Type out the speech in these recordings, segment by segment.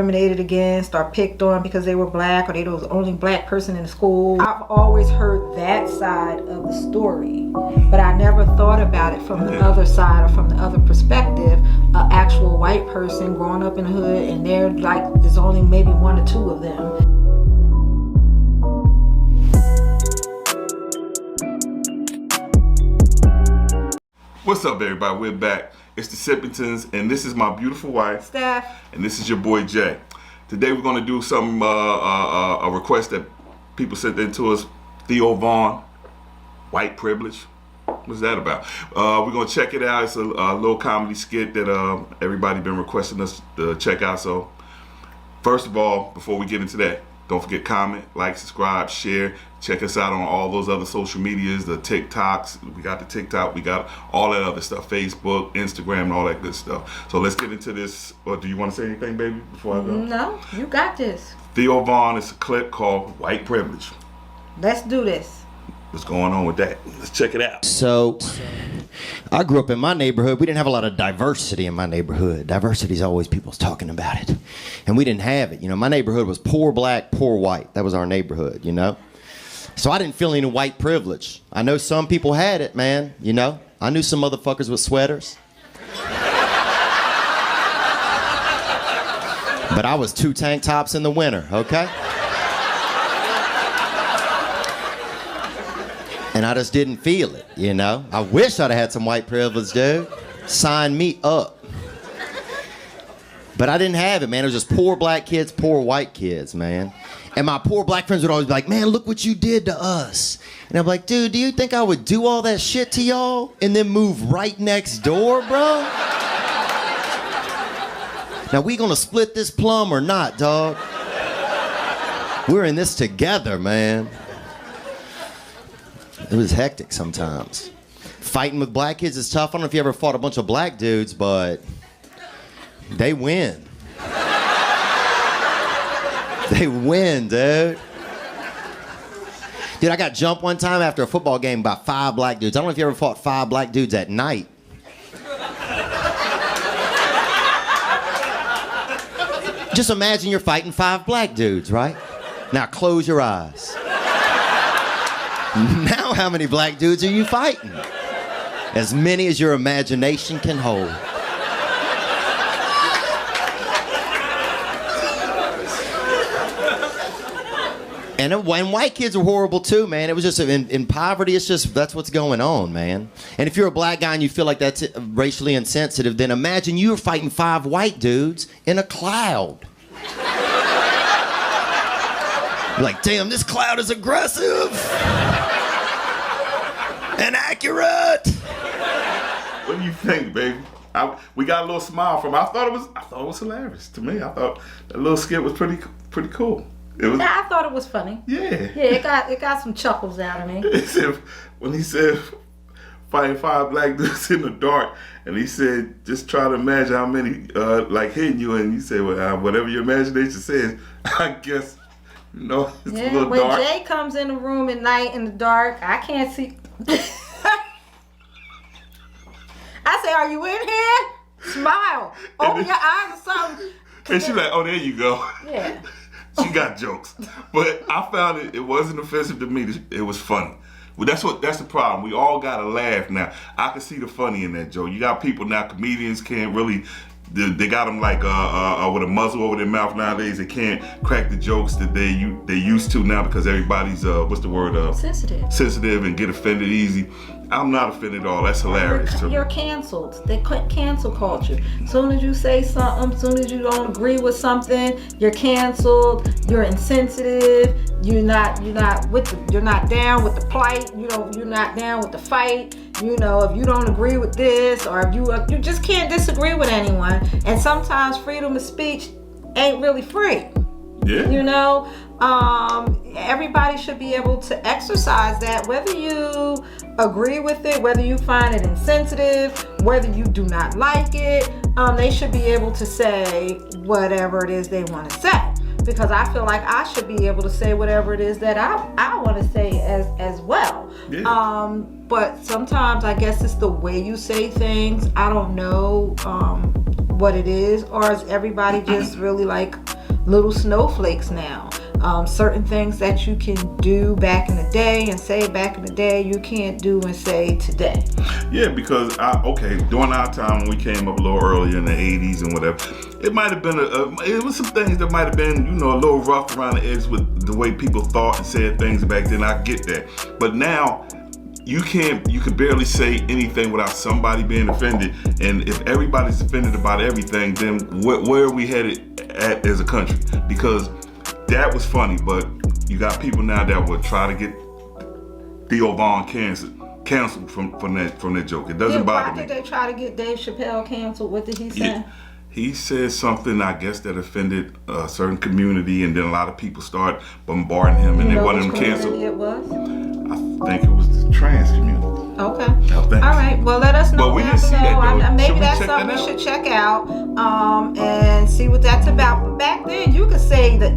discriminated against or picked on because they were black or they was the only black person in the school. I've always heard that side of the story, but I never thought about it from the other side or from the other perspective. An actual white person growing up in the hood and they're like, there's only maybe one or two of them. What's up, everybody? We're back. It's the Sippingtons, and this is my beautiful wife, Steph, and this is your boy Jay. Today we're going to do some a request that people sent in to us. Theo Von, white privilege. What's that about? We're going to check it out. It's a little comedy skit that everybody been requesting us to check out. So, first of all, before we get into that, don't forget comment, like, subscribe, share. Check us out on all those other social medias, the TikToks. We got the TikTok. We got all that other stuff, Facebook, Instagram, and all that good stuff. So let's get into this. Or do you want to say anything, baby, before I go? No, you got this. Theo Von is a clip called White Privilege. Let's do this. What's going on with that? Let's check it out. So, I grew up in my neighborhood. We didn't have a lot of diversity in my neighborhood. Diversity is always people's talking about it. And we didn't have it. You know, my neighborhood was poor black, poor white. That was our neighborhood, you know? So I didn't feel any white privilege. I know some people had it, man, you know? I knew some motherfuckers with sweaters. But I was 2 tank tops in the winter, okay? And I just didn't feel it, you know? I wish I'd have had some white privilege, dude. Sign me up. But I didn't have it, man. It was just poor black kids, poor white kids, man. And my poor black friends would always be like, man, look what you did to us. And I'm like, dude, do you think I would do all that shit to y'all and then move right next door, bro? Now, we gonna split this plum or not, dog? We're in this together, man. It was hectic sometimes. Fighting with black kids is tough. I don't know if you ever fought a bunch of black dudes, but they win. They win, dude. Dude, I got jumped one time after a football game by 5 black dudes. I don't know if you ever fought 5 black dudes at night. Just imagine you're fighting 5 black dudes, right? Now close your eyes. Now how many black dudes are you fighting? As many as your imagination can hold. And white kids are horrible too, man. It was just, in poverty, it's just, that's what's going on, man. And if you're a black guy and you feel like that's racially insensitive, then imagine you're fighting 5 white dudes in a cloud. You're like, damn, this cloud is aggressive and accurate. What do you think, baby? We got a little smile from it. I thought it was hilarious to me. I thought that little skit was pretty cool. Yeah, I thought it was funny. Yeah. Yeah, it got some chuckles out of me. When he said fighting 5 black dudes in the dark, and he said, just try to imagine how many like hitting you, and you say, well, whatever your imagination says, I guess, you know, it's a little when dark. When Jay comes in the room at night in the dark, I can't see. I say, are you in here? Smile. Open your eyes or something. And she's like, oh, there you go. Yeah. She got jokes, but I found it wasn't offensive to me. It was funny. Well, that's the problem. We all gotta laugh now. I can see the funny in that joke. You got people now, comedians can't really. They got them like with a muzzle over their mouth nowadays. They can't crack the jokes that they used to now because everybody's sensitive and get offended easy. I'm not offended at all. That's hilarious. You're canceled. They cancel culture. As soon as you say something, as soon as you don't agree with something, you're canceled. You're insensitive. You're not down with the plight. You're not down with the fight. You know, if you don't agree with this, or if you just can't disagree with anyone. And sometimes freedom of speech ain't really free. Yeah. You know, everybody should be able to exercise that, whether you agree with it, whether you find it insensitive, whether you do not like it. They should be able to say whatever it is they want to say. Because I feel like I should be able to say whatever it is that I want to say as well. Yeah. But sometimes I guess it's the way you say things. I don't know what it is, or is everybody just really like little snowflakes now. Certain things that you can do back in the day and say back in the day, you can't do and say today. Yeah, because during our time when we came up a little earlier in the 80s and whatever, it might have been it was some things that might have been, you know, a little rough around the edge with the way people thought and said things back then. I get that. But now, you can barely say anything without somebody being offended. And if everybody's offended about everything, then where are we headed at as a country? Because that was funny, but you got people now that would try to get Theo Von canceled from that joke. It doesn't bother me. Why did they try to get Dave Chappelle canceled? What did he say? Yeah. He said something, I guess, that offended a certain community, and then a lot of people started bombarding him, and they wanted him canceled. It was? I think it was the trans community. Okay. I think. All right. Well, let us know. But we didn't see that, though. Maybe that's something we should check out and see what that's about. But back then, you could say that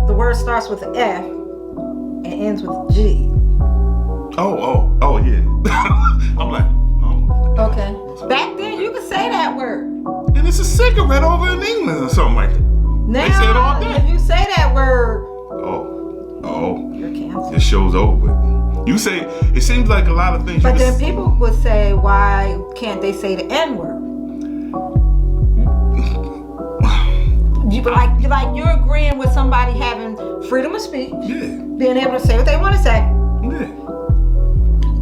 the word starts with an F and ends with a G. Oh, yeah. I'm like, oh. Okay. Back then, you could say that word. And it's a cigarette over in England or something like that. Now, they say it all day. if you say that word, you're canceled. This show's over. You say, it seems like a lot of things. But then people would say, why can't they say the N-word? You're agreeing with somebody having freedom of speech, being able to say what they want to say. Yeah.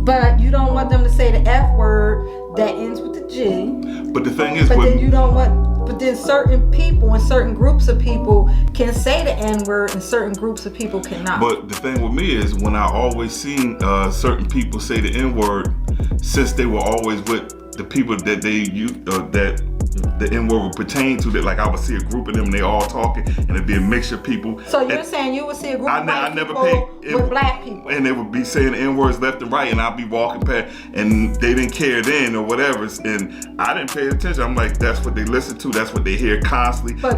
But you don't want them to say the F word that ends with the G. But the thing is, but then certain people and certain groups of people can say the N word and certain groups of people cannot. But the thing with me is, when I always seen certain people say the N word, since they were always with the people that they that the N word would pertain to, that like I would see a group of them and they all talking and it'd be a mixture of people. So you're saying you would see a group of white people with black people, and they would be saying the N words left and right, and I'd be walking past and they didn't care then or whatever, and I didn't pay attention. I'm like, that's what they listen to, that's what they hear constantly. But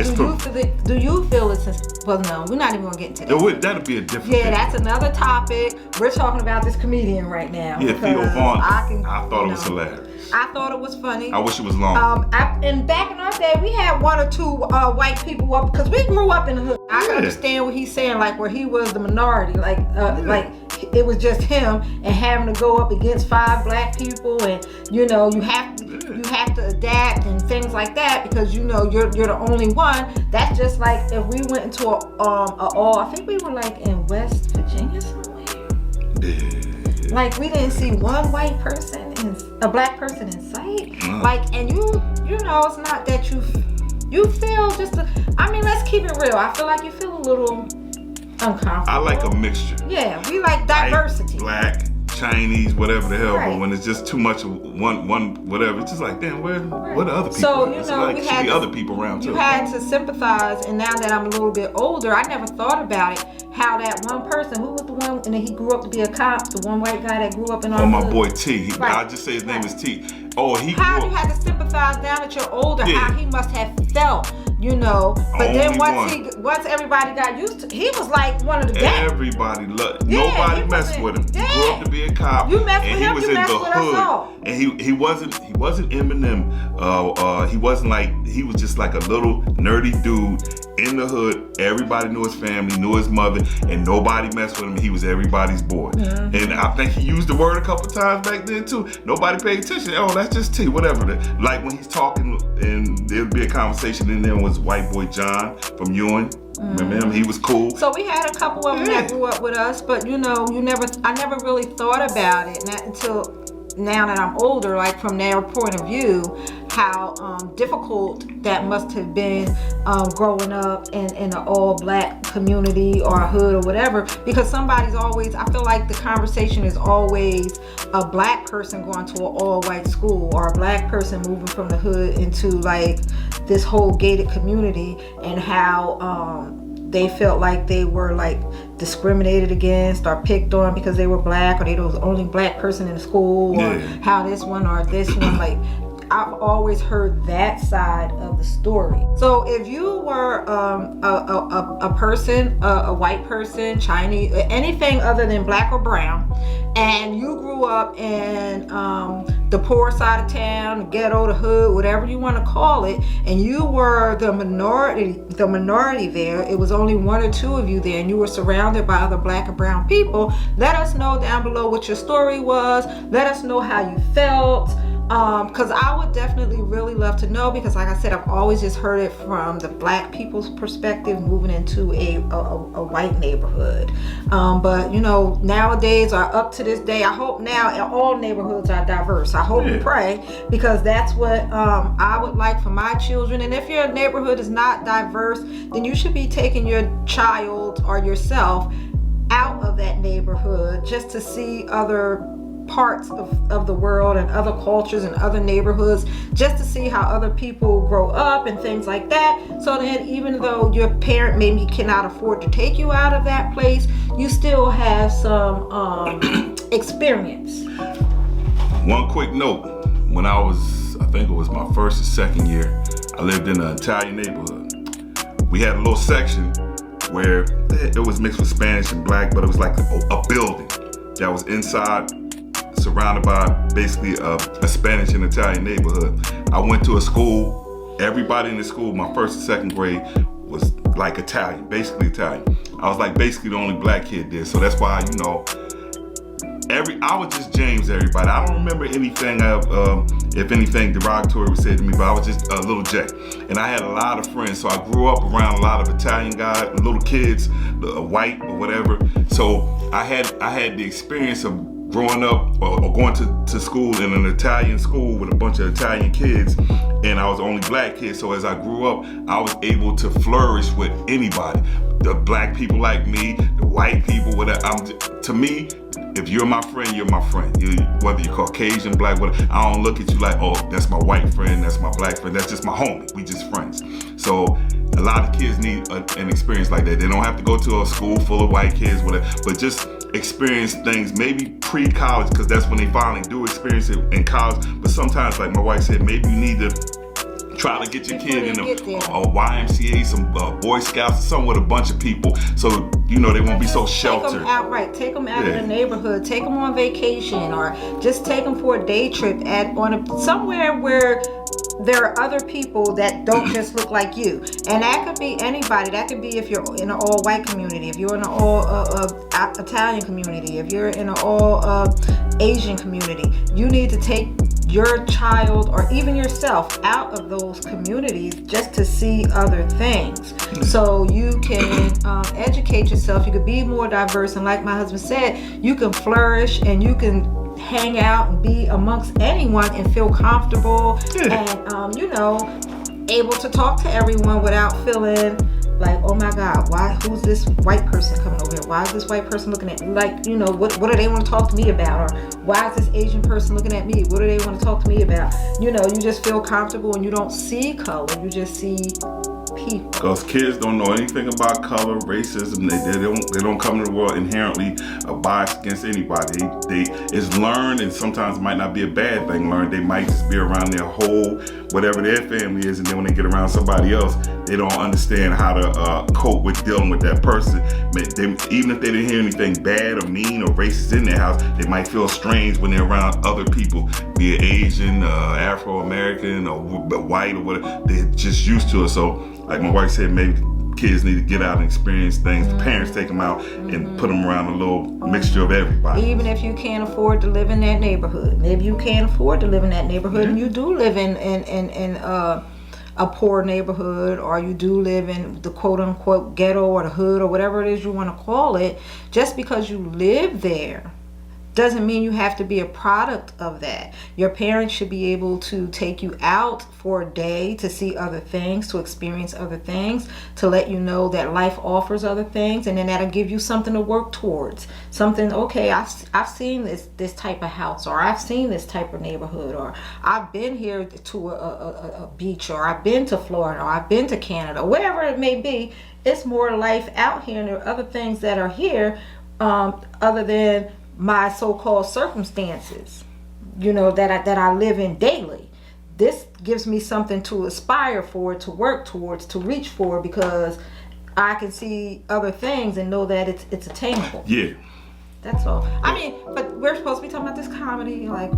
do you feel it's well, no, we're not even gonna get into that. That'd be a different thing. That's another topic. We're talking about this comedian right now. Yeah, Theo Von. I thought it was hilarious. I thought it was funny. I wish it was long. And back in our day, we had one or two white people up because we grew up in the hood. I can understand what he's saying, like where he was the minority, like it was just him, and having to go up against 5 black people, and you know you have to adapt and things like that because you know you're the only one. That's just like if we went into I think we were like in West Virginia somewhere. Yeah. Like we didn't see one white person a black person in sight. Like, and you know, it's not that you feel let's keep it real. I feel like you feel a little uncomfortable. I like a mixture. Yeah, we like diversity. White, black, Chinese, whatever the hell. Right. But when it's just too much of one whatever, it's just like, damn, what are other people? So you know, like, should be other people around too. You had to sympathize, and now that I'm a little bit older, I never thought about it. How that one person, who was the one, and then he grew up to be a cop, the one white guy that grew up in our my boy T. I'll just say his name is T. How you had to sympathize now that you're older, how he must have felt, you know. But then once everybody got used to, he was like one of the gang. Everybody loved. Nobody messed with him. He grew up to be a cop. You messed with him, you messed with us all. And he wasn't Eminem. He was just like a little nerdy dude in the hood. Everybody knew his family, knew his mother, and nobody messed with him. He was everybody's boy. Mm-hmm. And I think he used the word a couple times back then too. Nobody paid attention. Oh, that's just T, whatever. Like when he's talking and there'd be a conversation, and there was white boy John from Ewing. Remember him? He was cool. So we had a couple of them that grew up with us, but you know, I never really thought about it until now that I'm older, like from their point of view, how difficult that must have been growing up in an all black community or a hood or whatever, because somebody's always, I feel like the conversation is always a black person going to an all white school or a black person moving from the hood into like this whole gated community, and how they felt like they were like discriminated against or picked on because they were black, or they were the only black person in the school, or how this one or this one, like I've always heard that side of the story. So if you were a person, a white person, Chinese, anything other than black or brown, and you grew up in the poor side of town, the ghetto, the hood, whatever you want to call it, and you were the minority there, it was only one or two of you there, and you were surrounded by other black and brown people, let us know down below what your story was. Let us know how you felt, because I would definitely really love to know, because like I said, I've always just heard it from the black people's perspective moving into a white neighborhood. But you know, nowadays, or up to this day, I hope now all neighborhoods are diverse. I hope and pray, because that's what I would like for my children. And if your neighborhood is not diverse, then you should be taking your child or yourself out of that neighborhood just to see other parts of the world and other cultures and other neighborhoods, just to see how other people grow up and things like that. So then, even though your parent maybe cannot afford to take you out of that place, you still have some experience. One quick note: when I think it was my first or second year, I lived in an Italian neighborhood. We had a little section where it was mixed with Spanish and black, but it was like a building that was inside, surrounded by basically a Spanish and Italian neighborhood. I went to a school, everybody in the school, my first and second grade, was like Italian, basically Italian. I was like basically the only black kid there, so that's why, you know, I was just James everybody. I don't remember anything if anything derogatory was said to me, but I was just a little J. And I had a lot of friends, so I grew up around a lot of Italian guys, little kids, white or whatever. So I had the experience of growing up or going to school in an Italian school with a bunch of Italian kids, and I was the only black kid. So as I grew up, I was able to flourish with anybody. The black people like me, the white people, whatever. To me, if you're my friend, you're my friend. Whether you're Caucasian, black, whatever, I don't look at you like, oh, that's my white friend, that's my black friend, that's just my homie. We just friends. So a lot of kids need an experience like that. They don't have to go to a school full of white kids, whatever, but just experience things, maybe pre-college, because that's when they finally do experience it in college. But sometimes, like my wife said, maybe you need to try to get your kid in a YMCA, some Boy Scouts, something with a bunch of people, so you know they won't be so sheltered. Take them out, take them out of the neighborhood, take them on vacation, or just take them for a day trip somewhere where there are other people that don't just look like you. And that could be anybody. That could be if you're in an all-white community, if you're in an all-Italian community, if you're in an all-Asian community. You need to take your child or even yourself out of those communities just to see other things, so you can educate yourself. You could be more diverse, and like my husband said, you can flourish and you can hang out and be amongst anyone and feel comfortable and you know, able to talk to everyone without feeling like, oh my God, who's this white person coming over here? Why is this white person looking at me? Like, you know, what do they want to talk to me about? Or why is this Asian person looking at me? What do they want to talk to me about? You know, you just feel comfortable and you don't see color, you just see people. Because kids don't know anything about color, racism. They don't come to the world inherently biased against anybody. It's learned, and sometimes it might not be a bad thing learned. They might just be around their whole, whatever their family is, and then when they get around somebody else, they don't understand how to cope with dealing with that person. Even if they didn't hear anything bad or mean or racist in their house, they might feel strange when they're around other people, be it Asian, Afro-American, or white, or whatever. They're just used to it. So, like my wife said, maybe kids need to get out and experience things. The parents take them out and put them around a little mixture of everybody. Even if you can't afford to live in that neighborhood. Maybe you can't afford to live in that neighborhood and you do live in a poor neighborhood, or you do live in the quote unquote ghetto or the hood or whatever it is you want to call it. Just because you live there doesn't mean you have to be a product of that. Your parents should be able to take you out for a day to see other things, to experience other things, to let you know that life offers other things, and then that'll give you something to work towards. Something, okay, I've seen this type of house, or I've seen this type of neighborhood, or I've been here to a beach, or I've been to Florida, or I've been to Canada, whatever it may be. It's more life out here, and there are other things that are here other than my so-called circumstances, you know, that I live in daily. this gives me something to aspire for, to work towards, to reach for, because I can see other things and know that it's attainable. Yeah. That's all. I mean, but we're supposed to be talking about this comedy. Like,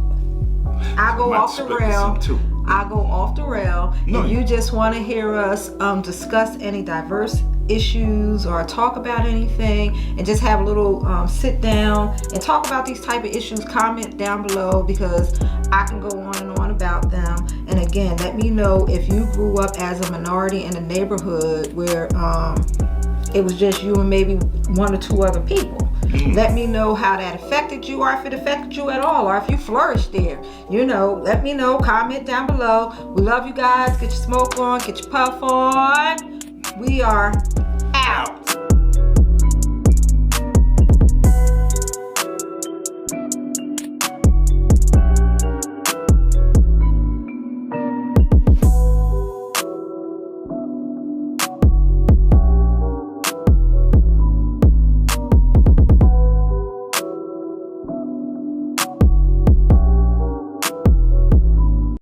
I go Might off the split this rail. in two. I go off the rail. No, If you- you just want to hear us discuss any diverse issues or talk about anything and just have a little sit down and talk about these type of issues, comment down below, because I can go on and on about them. And again, let me know if you grew up as a minority in a neighborhood where it was just you and maybe one or two other people. Let me know how that affected you, or if it affected you at all, or if you flourished there. You know, let me know. Comment down below. We love you guys. Get your smoke on. Get your puff on. We are out.